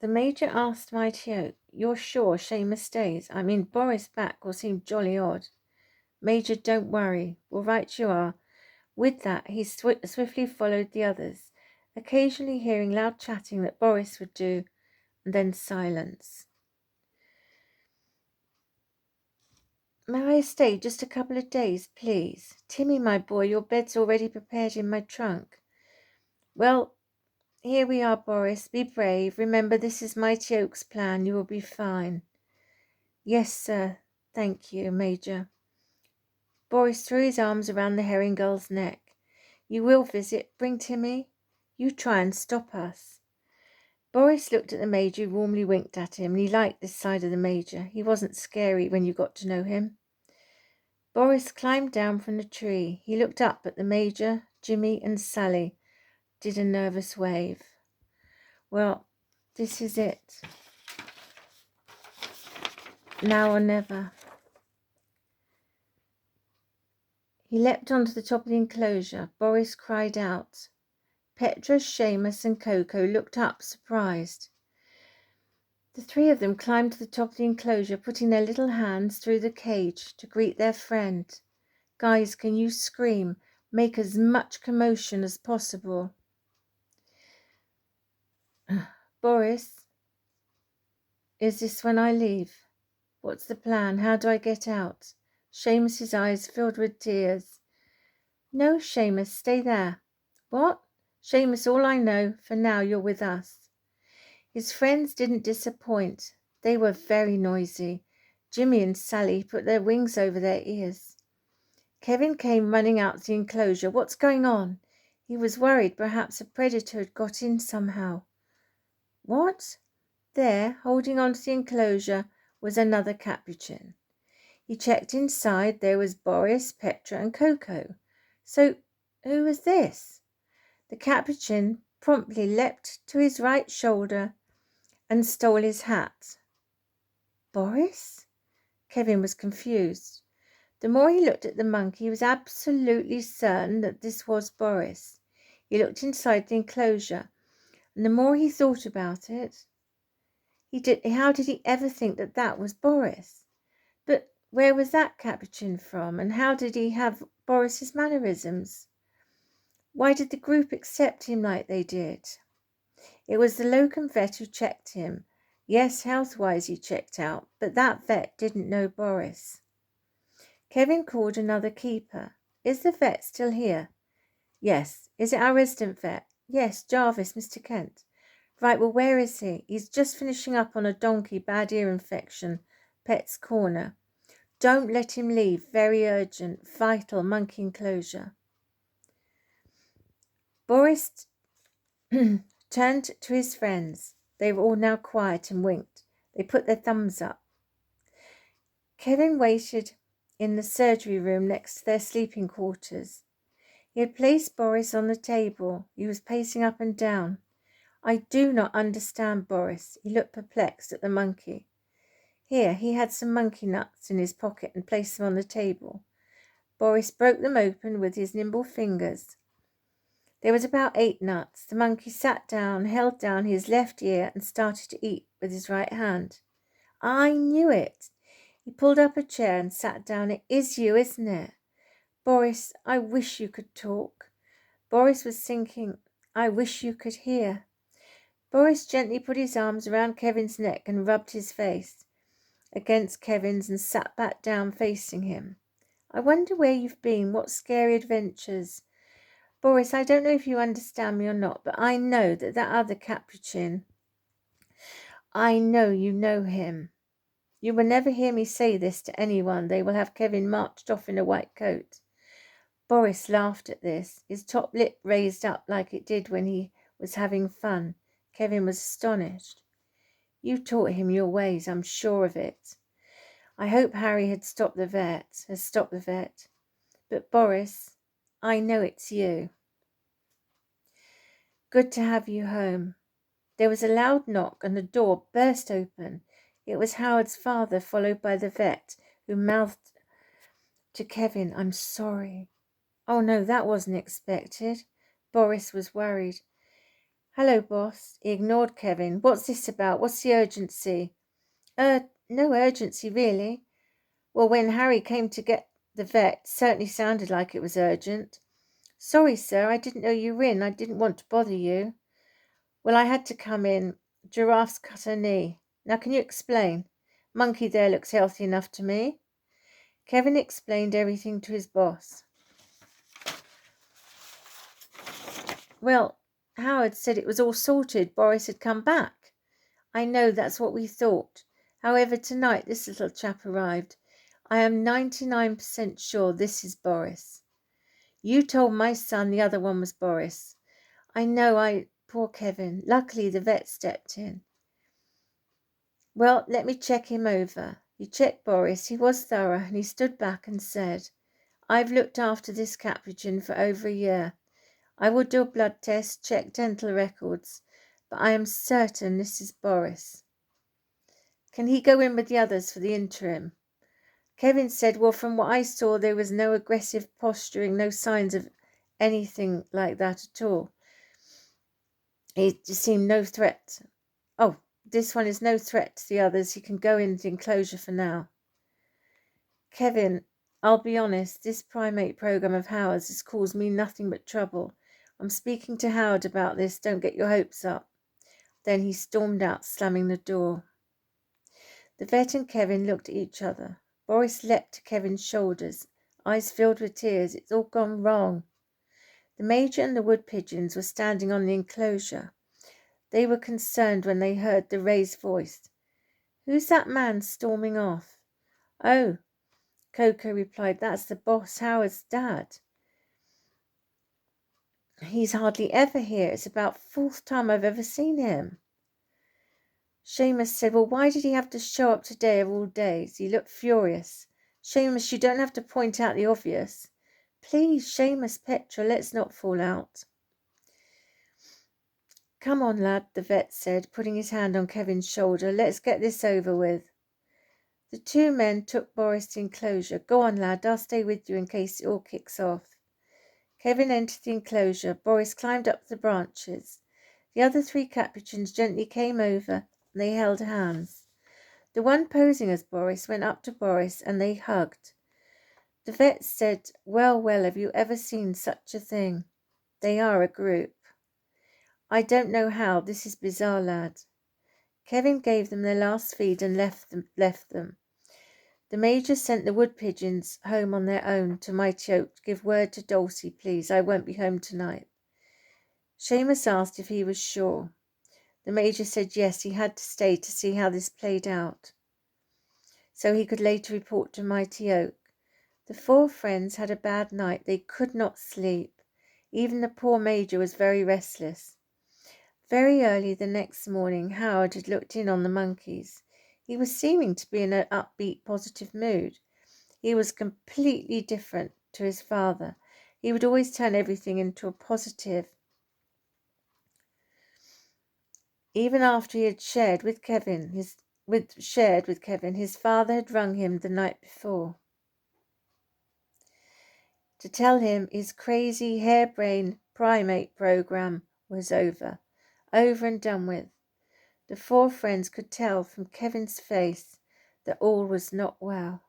The Major asked Mighty Oak, "You're sure Seamus stays? I mean, Boris back will seem jolly odd." "Major, don't worry. Well, right you are." With that, he swiftly followed the others, occasionally hearing loud chatting that Boris would do, and then silence. "May I stay just a couple of days, please? Timmy, my boy, your bed's already prepared in my trunk." "Well, here we are, Boris. Be brave. Remember, this is Mighty Oak's plan. You will be fine." "Yes, sir. Thank you, Major." Boris threw his arms around the herring gull's neck. "You will visit? Bring Timmy? You try and stop us." Boris looked at the Major, who warmly winked at him, and he liked this side of the Major. He wasn't scary when you got to know him. Boris climbed down from the tree. He looked up at the Major, Jimmy, and Sally, did a nervous wave. "Well, this is it. Now or never." He leapt onto the top of the enclosure. Boris cried out. Petra, Seamus, and Coco looked up, surprised. The three of them climbed to the top of the enclosure, putting their little hands through the cage to greet their friend. "Guys, can you scream? Make as much commotion as possible." "Boris, is this when I leave? What's the plan? How do I get out?" Seamus's eyes filled with tears. "No, Seamus, stay there." "What?" "Seamus, all I know, for now you're with us." His friends didn't disappoint. They were very noisy. Jimmy and Sally put their wings over their ears. Kevin came running out the enclosure. "What's going on?" He was worried perhaps a predator had got in somehow. "What?" There, holding on to the enclosure, was another capuchin. He checked inside. There was Boris, Petra, and Coco. So, who was this? The capuchin promptly leapt to his right shoulder and stole his hat. "Boris?" Kevin was confused. The more he looked at the monkey, he was absolutely certain that this was Boris. He looked inside the enclosure, and the more he thought about it, how did he ever think that that was Boris? But where was that capuchin from, and how did he have Boris's mannerisms? Why did the group accept him like they did? It was the locum vet who checked him. Yes, health-wise he checked out, but that vet didn't know Boris. Kevin called another keeper. "Is the vet still here?" "Yes." "Is it our resident vet?" "Yes, Jarvis, Mr. Kent." "Right, well, where is he?" "He's just finishing up on a donkey, bad ear infection, Pet's Corner." "Don't let him leave. Very urgent, vital monkey enclosure." Boris turned to his friends. They were all now quiet and winked. They put their thumbs up. Kevin waited in the surgery room next to their sleeping quarters. He had placed Boris on the table. He was pacing up and down. "I do not understand, Boris." He looked perplexed at the monkey. Here, he had some monkey nuts in his pocket and placed them on the table. Boris broke them open with his nimble fingers. There was about 8 nuts. The monkey sat down, held down his left ear, and started to eat with his right hand. "I knew it." He pulled up a chair and sat down. "It is you, isn't it? Boris, I wish you could talk." Boris was thinking, "I wish you could hear." Boris gently put his arms around Kevin's neck and rubbed his face against Kevin's and sat back down facing him. "I wonder where you've been. What scary adventures. Boris, I don't know if you understand me or not, but I know that other capuchin, I know you know him. You will never hear me say this to anyone. They will have Kevin marched off in a white coat." Boris laughed at this, his top lip raised up like it did when he was having fun. Kevin was astonished. "You taught him your ways, I'm sure of it. I hope Harry has stopped the vet. But Boris, I know it's you. Good to have you home." There was a loud knock and the door burst open. It was Howard's father, followed by the vet, who mouthed to Kevin, "I'm sorry." "Oh no, that wasn't expected." Boris was worried. Hello, boss. He ignored Kevin. What's this about? What's the urgency? No urgency, really. Well, when Harry came to get the vet, it certainly sounded like it was urgent. Sorry, sir, I didn't know you were in. I didn't want to bother you. Well, I had to come in. Giraffe's cut her knee. Now, can you explain? Monkey there looks healthy enough to me. Kevin explained everything to his boss. Well, Howard said it was all sorted. Boris had come back. I know, that's what we thought. However, tonight this little chap arrived. I am 99% sure this is Boris. You told my son the other one was Boris. I know, poor Kevin. Luckily, the vet stepped in. Well, let me check him over. He checked Boris. He was thorough, and he stood back and said, I've looked after this Capuchin for over a year. I will do a blood test, check dental records, but I am certain this is Boris. Can he go in with the others for the interim? Kevin said, well, from what I saw, there was no aggressive posturing, no signs of anything like that at all. It just seemed no threat. Oh, this one is no threat to the others. He can go in the enclosure for now. Kevin, I'll be honest, this primate program of Howard's has caused me nothing but trouble. I'm speaking to Howard about this. Don't get your hopes up. Then he stormed out, slamming the door. The vet and Kevin looked at each other. Boris leapt to Kevin's shoulders, eyes filled with tears. It's all gone wrong. The Major and the wood pigeons were standing on the enclosure. They were concerned when they heard the raised voice. Who's that man storming off? Oh, Coco replied, that's the boss, Howard's dad. He's hardly ever here. It's about 4th time I've ever seen him. Seamus said, well, why did he have to show up today of all days? He looked furious. Seamus, you don't have to point out the obvious. Please, Seamus, Petra, let's not fall out. Come on, lad, the vet said, putting his hand on Kevin's shoulder. Let's get this over with. The two men took Boris to the enclosure. Go on, lad, I'll stay with you in case it all kicks off. Kevin entered the enclosure. Boris climbed up the branches. The other 3 Capuchins gently came over, and they held hands. The one posing as Boris went up to Boris, and they hugged. The vet said, well, have you ever seen such a thing? They are a group. I don't know how. This is bizarre, lad. Kevin gave them their last feed and left them. The Major sent the wood pigeons home on their own to Mighty Oak. Give word to Dulcie, please. I won't be home tonight. Seamus asked if he was sure. The Major said yes, he had to stay to see how this played out, so he could later report to Mighty Oak. The 4 friends had a bad night. They could not sleep. Even the poor Major was very restless. Very early the next morning, Howard had looked in on the monkeys. He was seeming to be in an upbeat, positive mood. He was completely different to his father. He would always turn everything into a positive. Even after he had shared with Kevin, his father had rung him the night before to tell him his crazy, harebrained primate program was over and done with. The 4 friends could tell from Kevin's face that all was not well.